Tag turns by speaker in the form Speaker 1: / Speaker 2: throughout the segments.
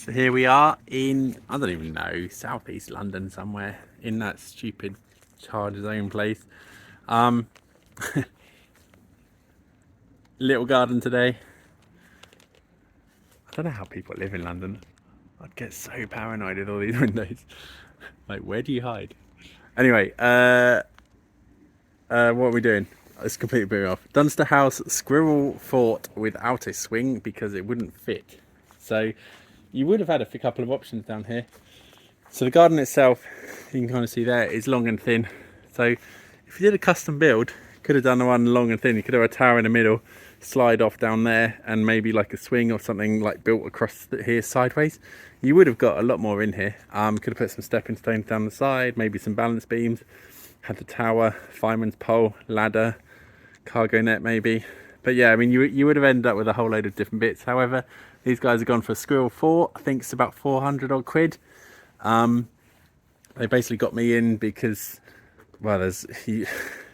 Speaker 1: So here we are in, I don't even know, southeast London somewhere, in that stupid charge zone place. Little garden today. I don't know how people live in London. I'd get so paranoid with all these windows. Like, where do you hide? Anyway, what are we doing? It's completely blew me off. Dunster House SquirrelFort without a swing because it wouldn't fit. So you would have had a couple of options down here. So the garden itself, you can kind of see there, is long and thin. So if you did a custom build, could have done the one long and thin. You could have a tower in the middle, slide off down there, and maybe like a swing or something like built across here sideways. You would have got a lot more in here. Could have put some stepping stones down the side, maybe some balance beams. Had the tower, fireman's pole, ladder, cargo net maybe. But yeah, I mean, you would have ended up with a whole load of different bits. However, these guys have gone for SquirrelFort. I think it's about 400 odd quid. They basically got me in because, well,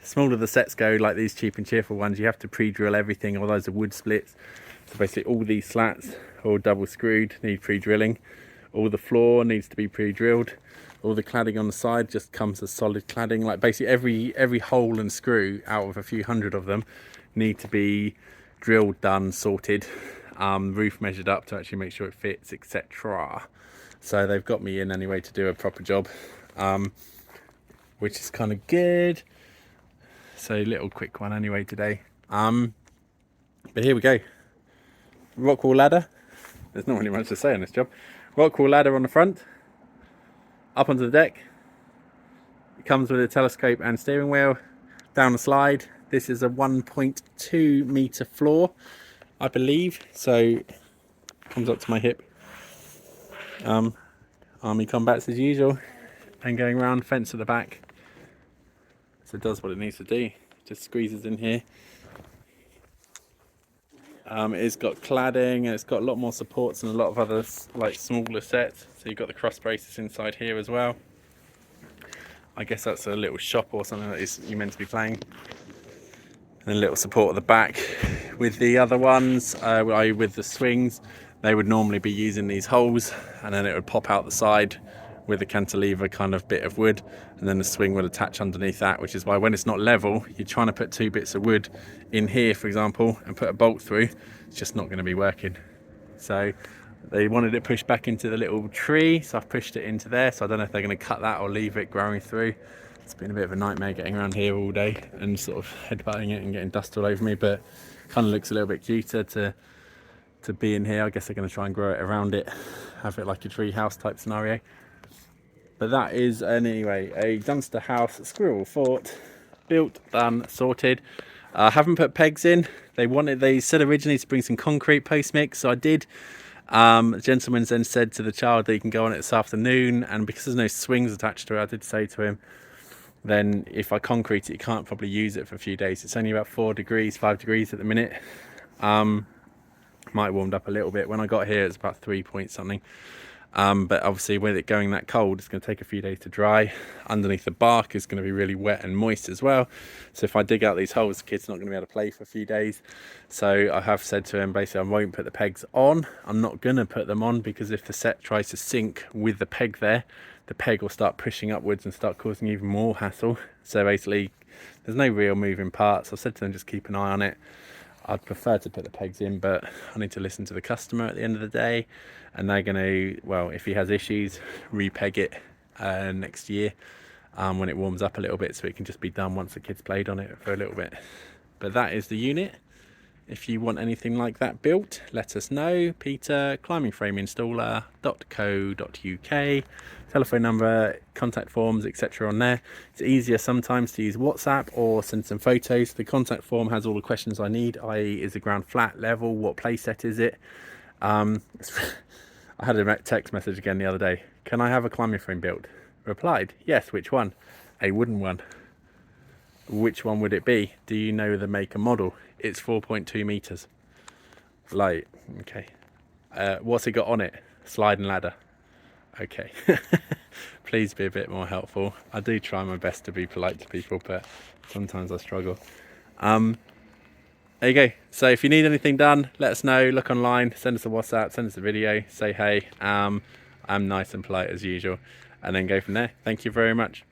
Speaker 1: smaller the sets go, like these cheap and cheerful ones, you have to pre-drill everything, or those are wood splits. So basically all these slats, all double screwed, need pre-drilling. All the floor needs to be pre-drilled. All the cladding on the side just comes as solid cladding. Like basically every hole and screw out of a few hundred of them need to be drilled, done, sorted, roof measured up to actually make sure it fits, etc. So they've got me in anyway to do a proper job, which is kind of good. So little quick one anyway today. But here we go. Rock wall ladder. There's not really much to say on this job. Rock wall ladder on the front, up onto the deck. It comes with a telescope and steering wheel. Down the slide. This is a 1.2 meter floor, I believe. So comes up to my hip. Army combats as usual, and going around, fence at the back. So it does what it needs to do. Just squeezes in here. It's got cladding, and it's got a lot more supports and a lot of other like smaller sets. So you've got the cross braces inside here as well. I guess that's a little shop or something that you're meant to be playing. And a little support at the back. With the other ones, with the swings, they would normally be using these holes, and then it would pop out the side with a cantilever kind of bit of wood, and then the swing would attach underneath that, which is why when it's not level, you're trying to put two bits of wood in here, for example, and put a bolt through, it's just not going to be working. So they wanted it pushed back into the little tree, so I've pushed it into there. So I don't know if they're going to cut that or leave it growing through. It's been a bit of a nightmare getting around here all day and sort of headbutting it and getting dust all over me, but kind of looks a little bit cuter to be in here. I guess they're going to try and grow it around it, have it like a tree house type scenario. But that is anyway a Dunster House SquirrelFort, built, done, sorted. I haven't put pegs in. They said originally to bring some concrete post mix, so I did. The gentleman then said to the child that he can go on it this afternoon, and because there's no swings attached to it, I did say to him, then if I concrete it, you can't probably use it for a few days. It's only about 5 degrees at the minute. Might have warmed up a little bit. When I got here, it's about 3 point something. But obviously with it going that cold, it's going to take a few days to dry. Underneath the bark is going to be really wet and moist as well. So if I dig out these holes, the kid's not going to be able to play for a few days. So I have said to him, basically, I won't put the pegs on. I'm not going to put them on because if the set tries to sink with the peg there, the peg will start pushing upwards and start causing even more hassle. So basically, there's no real moving parts. I said to them, just keep an eye on it. I'd prefer to put the pegs in, but I need to listen to the customer at the end of the day, and they're going to, well, if he has issues, repeg it next year when it warms up a little bit, so it can just be done once the kids played on it for a little bit. But that is the unit. If you want anything like that built, let us know. Peter, climbingframeinstaller.co.uk. Telephone number, contact forms, etc. on there. It's easier sometimes to use WhatsApp or send some photos. The contact form has all the questions I need, i.e. is the ground flat, level, what playset is it? I had a text message again the other day. Can I have a climbing frame built? Replied, yes, which one? A wooden one. Which one would it be? Do you know the make and model? It's 4.2 meters. Like, okay. What's it got on it? Sliding ladder. Okay. Please be a bit more helpful. I do try my best to be polite to people, but sometimes I struggle. there you go. So if you need anything done, let us know. Look online, send us a WhatsApp, send us a video, say hey. I'm nice and polite as usual, and then go from there. Thank you very much.